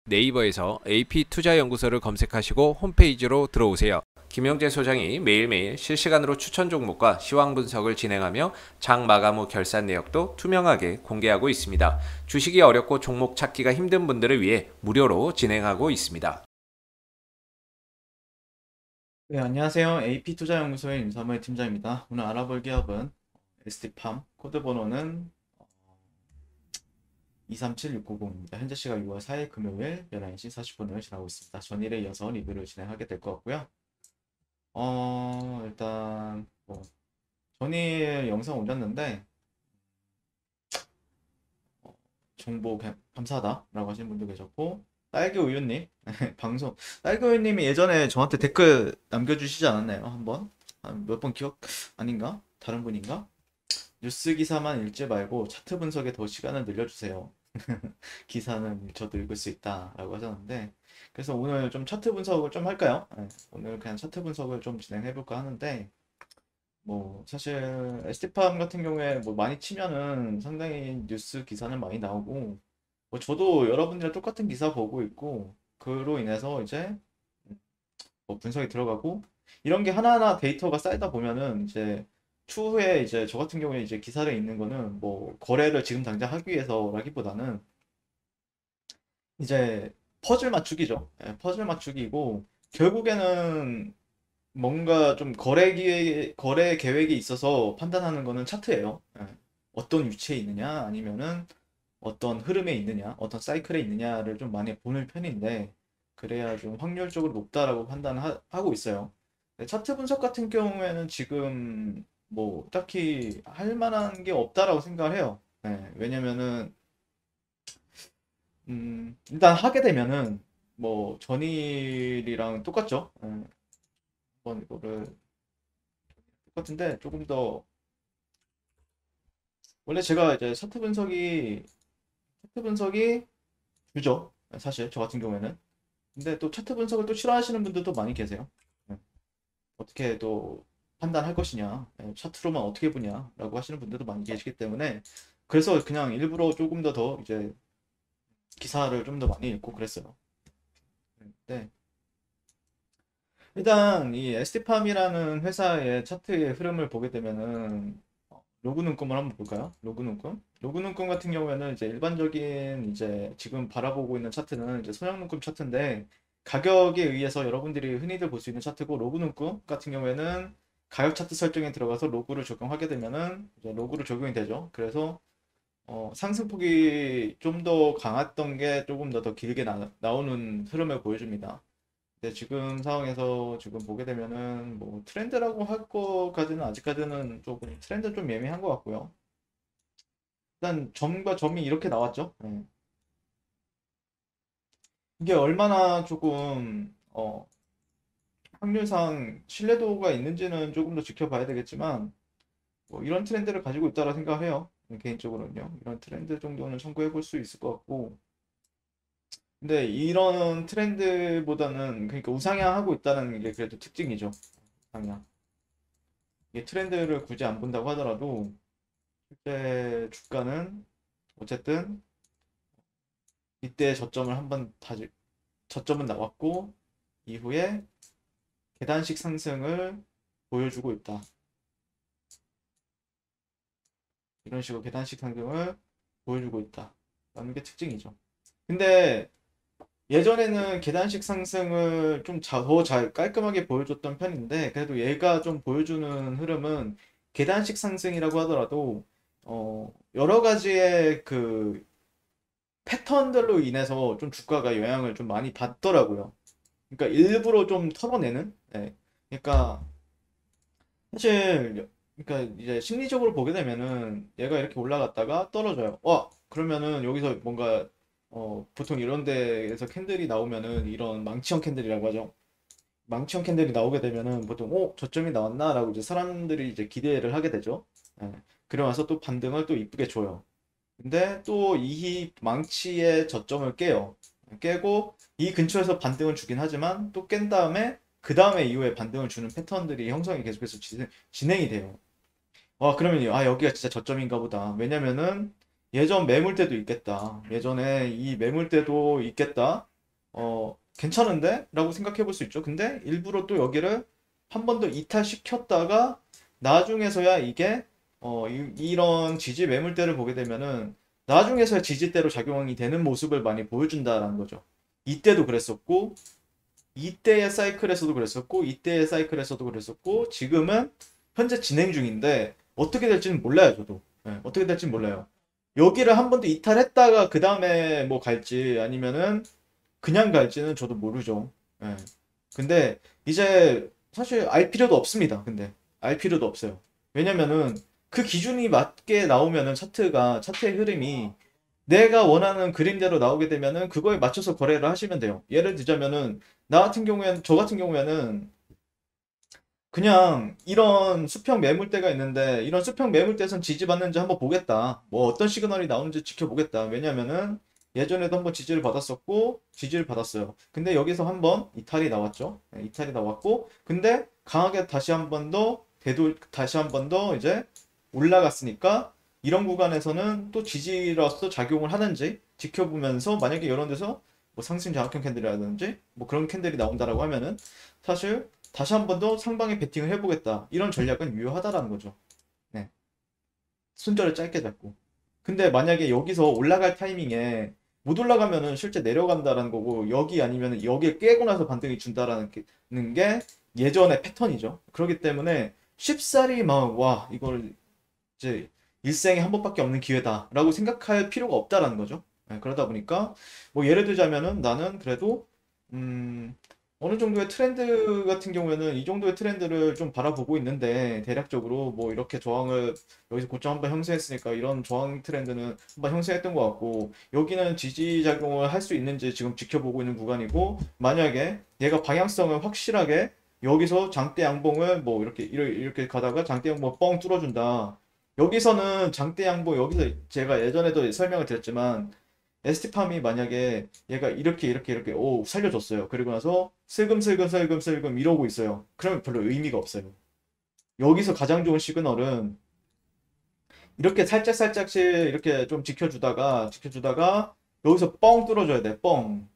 네이버에서 AP투자연구소를 검색하시고 홈페이지로 들어오세요. 김영재 소장이 매일매일 실시간으로 추천 종목과 시황 분석을 진행하며 장 마감 후 결산 내역도 투명하게 공개하고 있습니다. 주식이 어렵고 종목 찾기가 힘든 분들을 위해 무료로 진행하고 있습니다. 네, 안녕하세요. AP투자연구소의 윤삼월 팀장입니다. 오늘 알아볼 기업은 ST팜, 코드 번호는 237690입니다. 현재 시각 6월 4일 금요일 11시 40분을 지나고 있습니다. 전일에 이어서 리뷰를 진행하게 될 것 같고요. 일단 전일 영상 올렸는데 정보 감사하다라고 하시는 분도 계셨고, 딸기우유님 방송 딸기우유님이 예전에 저한테 댓글 남겨주시지 않았나요? 한번 몇 번 기억 아닌가? 다른 분인가? 뉴스 기사만 읽지 말고 차트 분석에 더 시간을 늘려주세요. 기사는 저도 읽을 수 있다라고 하셨는데, 그래서 오늘 좀 차트 분석을 좀 할까요? 네, 오늘 그냥 차트 분석을 좀 진행해볼까 하는데, 뭐 사실 ST팜 같은 경우에 뭐 많이 치면은 상당히 뉴스 기사는 많이 나오고, 뭐 저도 여러분들이랑 똑같은 기사 보고 있고, 그로 인해서 이제 뭐 분석이 들어가고, 이런 게 하나하나 데이터가 쌓이다 보면은 이제 추후에 이제 저 같은 경우에 이제 기사를 읽는 거는 뭐 거래를 지금 당장 하기 위해서라기보다는 이제 퍼즐 맞추기죠. 예, 퍼즐 맞추기고, 결국에는 뭔가 좀 거래 계획이 있어서 판단하는 거는 차트예요. 예. 어떤 위치에 있느냐, 아니면은 어떤 흐름에 있느냐, 어떤 사이클에 있느냐를 좀 많이 보는 편인데, 그래야 좀 확률적으로 높다라고 판단하고 있어요. 네, 차트 분석 같은 경우에는 지금 뭐 딱히 할 만한 게 없다라고 생각을 해요. 네, 왜냐면은 일단 하게 되면은 뭐 전일이랑 똑같죠. 네, 한번 이거를 똑같은데 조금 더, 원래 제가 이제 차트 분석이 주죠. 사실 저 같은 경우에는. 근데 또 차트 분석을 또 싫어하시는 분들도 많이 계세요. 네. 어떻게 또 판단할 것이냐, 네, 차트로만 어떻게 보냐라고 하시는 분들도 많이 계시기 때문에, 그래서 그냥 일부러 조금 더 이제 기사를 좀 더 많이 읽고 그랬어요. 네. 일단 이 ST팜이라는 회사의 차트의 흐름을 보게 되면은 로그 눈금을 한번 볼까요? 로그 눈금. 로그 눈금 같은 경우에는 이제 일반적인 이제 지금 바라보고 있는 차트는 이제 선형 눈금 차트인데, 가격에 의해서 여러분들이 흔히들 볼 수 있는 차트고, 로그 눈금 같은 경우에는 가격 차트 설정에 들어가서 로그를 적용하게 되면은 이제 로그로 적용이 되죠. 그래서 상승폭이 좀 더 강했던 게 조금 더 길게 나오는 흐름을 보여줍니다. 근데 지금 상황에서 지금 보게 되면은 뭐 트렌드라고 할 거까지는 아직까지는 조금 트렌드 좀 예민한 것 같고요. 일단 점과 점이 이렇게 나왔죠. 네. 이게 얼마나 조금 확률상 신뢰도가 있는지는 조금 더 지켜봐야 되겠지만, 뭐 이런 트렌드를 가지고 있다라 생각해요. 개인적으로는요. 이런 트렌드 정도는 참고해 볼 수 있을 것 같고, 근데 이런 트렌드보다는 그러니까 우상향하고 있다는 게 그래도 특징이죠. 우상향. 이게 트렌드를 굳이 안 본다고 하더라도 실제 주가는 어쨌든 이때 저점을 한번 다시, 저점은 나왔고 이후에 계단식 상승을 보여주고 있다. 이런 식으로 계단식 상승을 보여주고 있다. 라는 게 특징이죠. 근데 예전에는 계단식 상승을 좀 더 잘 깔끔하게 보여줬던 편인데, 그래도 얘가 좀 보여주는 흐름은 계단식 상승이라고 하더라도 여러 가지의 그 패턴들로 인해서 좀 주가가 영향을 좀 많이 받더라고요. 그러니까 일부러 좀 털어내는. 네. 그러니까 사실, 그러니까 이제 심리적으로 보게 되면은 얘가 이렇게 올라갔다가 떨어져요. 와, 그러면은 여기서 뭔가 보통 이런 데에서 캔들이 나오면은 이런 망치형 캔들이라고 하죠. 망치형 캔들이 나오게 되면은 보통 저점이 나왔나라고 이제 사람들이 이제 기대를 하게 되죠. 예. 그러면서 또 반등을 또 이쁘게 줘요. 근데 또 이 망치의 저점을 깨요. 깨고 이 근처에서 반등을 주긴 하지만 또 깬 다음에 그 다음에 이후에 반등을 주는 패턴들이 형성이 계속해서 진행이 돼요. 그러면 여기가 진짜 저점인가 보다. 왜냐면은 예전 매물대도 있겠다. 예전에 이 매물대도 있겠다. 괜찮은데? 라고 생각해 볼 수 있죠. 근데 일부러 또 여기를 한 번 더 이탈시켰다가 나중에서야 이게 이런 지지 매물대를 보게 되면은 나중에서야 지지대로 작용이 되는 모습을 많이 보여준다라는 거죠. 이때도 그랬었고 이때의 사이클에서도 그랬었고 이때의 사이클에서도 그랬었고 지금은 현재 진행 중인데 어떻게 될지는 몰라요, 저도. 예, 어떻게 될지는 몰라요. 여기를 한 번 더 이탈했다가 그 다음에 뭐 갈지 아니면은 그냥 갈지는 저도 모르죠. 예. 근데 이제 사실 알 필요도 없습니다. 근데 알 필요도 없어요. 왜냐면은 그 기준이 맞게 나오면은 차트의 흐름이 내가 원하는 그림대로 나오게 되면은 그거에 맞춰서 거래를 하시면 돼요. 예를 들자면은 저 같은 경우에는 그냥 이런 수평 매물대가 있는데 이런 수평 매물대에선 지지받는지 한번 보겠다. 뭐 어떤 시그널이 나오는지 지켜보겠다. 왜냐면은 예전에도 한번 지지를 받았었고 지지를 받았어요. 근데 여기서 한번 이탈이 나왔죠. 네, 이탈이 나왔고 근데 강하게 다시 한 번 더 이제 올라갔으니까 이런 구간에서는 또 지지로서 작용을 하는지 지켜보면서 만약에 이런 데서 뭐 상승 장악형 캔들이라든지 뭐 그런 캔들이 나온다라고 하면은 사실 다시 한 번 더 상방에 베팅을 해보겠다. 이런 전략은 유효하다라는 거죠. 네. 순저를 짧게 잡고. 근데 만약에 여기서 올라갈 타이밍에 못 올라가면은 실제 내려간다라는 거고 여기 아니면 여기에 깨고 나서 반등이 준다라는 게 예전의 패턴이죠. 그렇기 때문에 쉽사리 막 와 이걸 이제 일생에 한 번밖에 없는 기회다라고 생각할 필요가 없다라는 거죠. 네, 그러다 보니까 뭐 예를 들자면은 나는 그래도 음, 어느 정도의 트렌드 같은 경우에는 이 정도의 트렌드를 좀 바라보고 있는데 대략적으로 뭐 이렇게 저항을 여기서 고점 한번 형성했으니까 이런 저항 트렌드는 한번 형성했던 것 같고 여기는 지지 작용을 할 수 있는지 지금 지켜보고 있는 구간이고 만약에 얘가 방향성을 확실하게 여기서 장대 양봉을 뭐 이렇게 가다가 장대 양봉 뻥 뚫어준다. 여기서는 장대 양봉 여기서 제가 예전에도 설명을 드렸지만 ST팜이 만약에 얘가 이렇게 오 살려줬어요. 그리고 나서 슬금슬금 이러고 있어요. 그러면 별로 의미가 없어요. 여기서 가장 좋은 시그널은 이렇게 살짝씩 이렇게 좀 지켜주다가 여기서 뻥 뚫어줘야 돼. 뻥.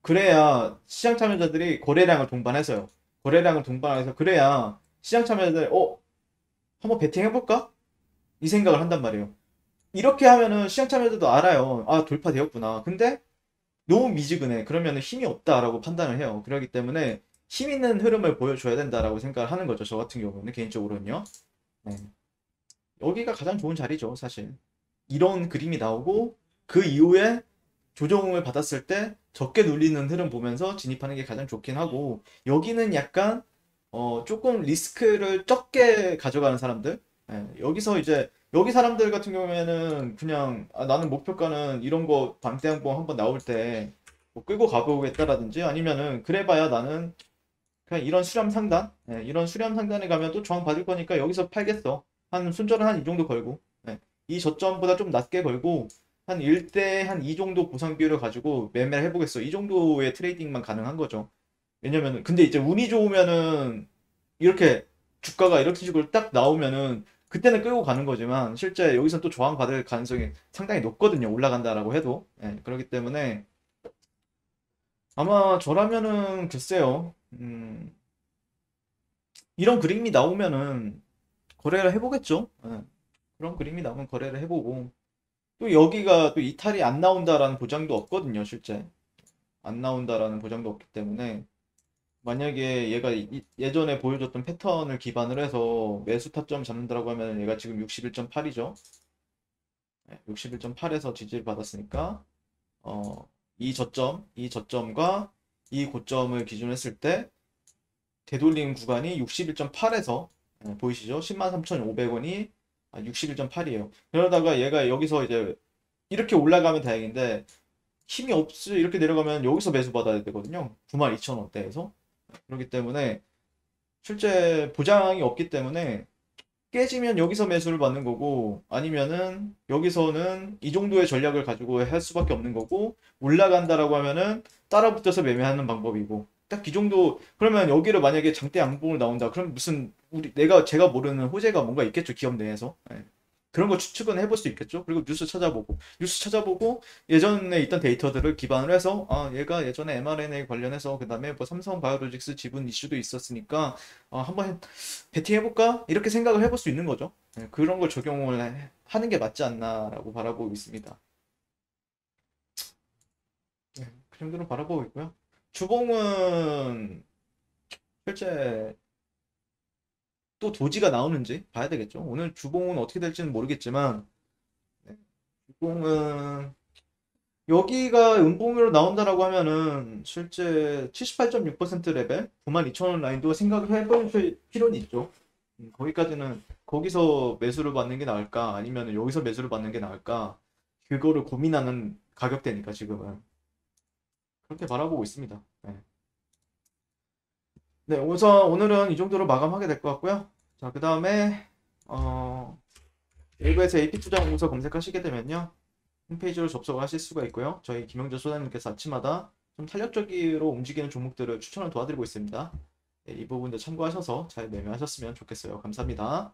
그래야 시장 참여자들이 거래량을 동반해서요. 거래량을 동반해서 그래야 시장 참여자들이 한번 베팅 해볼까? 이 생각을 한단 말이에요. 이렇게 하면은 시장 참여자도 알아요. 아, 돌파되었구나. 근데 너무 미지근해. 그러면 힘이 없다라고 판단을 해요. 그렇기 때문에 힘 있는 흐름을 보여줘야 된다라고 생각을 하는 거죠. 저 같은 경우는 개인적으로는요. 네. 여기가 가장 좋은 자리죠, 사실. 이런 그림이 나오고 그 이후에 조정을 받았을 때 적게 눌리는 흐름 보면서 진입하는 게 가장 좋긴 하고 여기는 약간 조금 리스크를 적게 가져가는 사람들 여기서 이제 여기 사람들 같은 경우에는 그냥 나는 목표가는 이런 거 방대항공 한번 나올 때뭐 끌고 가보겠다라든지 아니면은 그래봐야 나는 그냥 이런 수렴 상단 이런 수렴 상단에 가면 또 저항 받을 거니까 여기서 팔겠어 한 순저는 한 이 정도 걸고 이 저점보다 좀 낮게 걸고 한 1대 한 2 정도 보상 비율을 가지고 매매를 해보겠어. 이 정도의 트레이딩만 가능한 거죠. 왜냐면은 근데 이제 운이 좋으면은 이렇게 주가가 이렇게 식으로 딱 나오면은 그때는 끌고 가는 거지만 실제 여기서 또 저항 받을 가능성이 상당히 높거든요. 올라간다라고 해도. 그렇기 때문에 아마 저라면은 글쎄요. 이런 그림이 나오면은 거래를 해보겠죠. 그런 그림이 나오면 거래를 해보고 또 여기가 또 이탈이 안 나온다라는 보장도 없거든요, 실제. 안 나온다라는 보장도 없기 때문에 만약에 얘가 예전에 보여줬던 패턴을 기반으로 해서 매수 타점 잡는다고 하면 얘가 지금 61.8이죠. 61.8에서 지지를 받았으니까 이 저점과 이 고점을 기준으로 했을 때 되돌림 구간이 61.8에서 보이시죠? 103,500원이 61.8이에요. 그러다가 얘가 여기서 이제 이렇게 올라가면 다행인데 힘이 없이 이렇게 내려가면 여기서 매수 받아야 되거든요. 92,000원대에서. 그렇기 때문에 실제 보장이 없기 때문에 깨지면 여기서 매수를 받는 거고 아니면은 여기서는 이 정도의 전략을 가지고 할 수밖에 없는 거고 올라간다라고 하면은 따라 붙어서 매매하는 방법이고 딱 이 정도 그러면 여기를 만약에 장대 양봉을 나온다 그럼 무슨 제가 모르는 호재가 뭔가 있겠죠 기업 내에서 그런 거 추측은 해볼 수 있겠죠. 그리고 뉴스 찾아보고 예전에 있던 데이터들을 기반으로 해서 얘가 예전에 mRNA 관련해서 그다음에 뭐 삼성 바이오로직스 지분 이슈도 있었으니까 한번 베팅해볼까? 이렇게 생각을 해볼 수 있는 거죠. 네, 그런 걸 적용을 하는 게 맞지 않나라고 바라보고 있습니다. 네, 그 정도로 바라보고 있고요. 주봉은 실제 또 도지가 나오는지 봐야 되겠죠. 오늘 주봉은 어떻게 될지는 모르겠지만 네, 주봉은 여기가 음봉으로 나온다라고 하면은 실제 78.6% 레벨 92,000원 라인도 생각을 해볼 필요는 있죠. 거기까지는 거기서 매수를 받는 게 나을까 아니면 여기서 매수를 받는 게 나을까 그거를 고민하는 가격대니까 지금은 그렇게 바라보고 있습니다. 네. 네, 우선 오늘은 이 정도로 마감하게 될 것 같고요. 자, 그 다음에 네이버에서 AP투자연구소 검색하시게 되면요. 홈페이지로 접속하실 수가 있고요. 저희 김영재 소장님께서 아침마다 좀 탄력적으로 움직이는 종목들을 추천을 도와드리고 있습니다. 네, 이 부분도 참고하셔서 잘 매매하셨으면 좋겠어요. 감사합니다.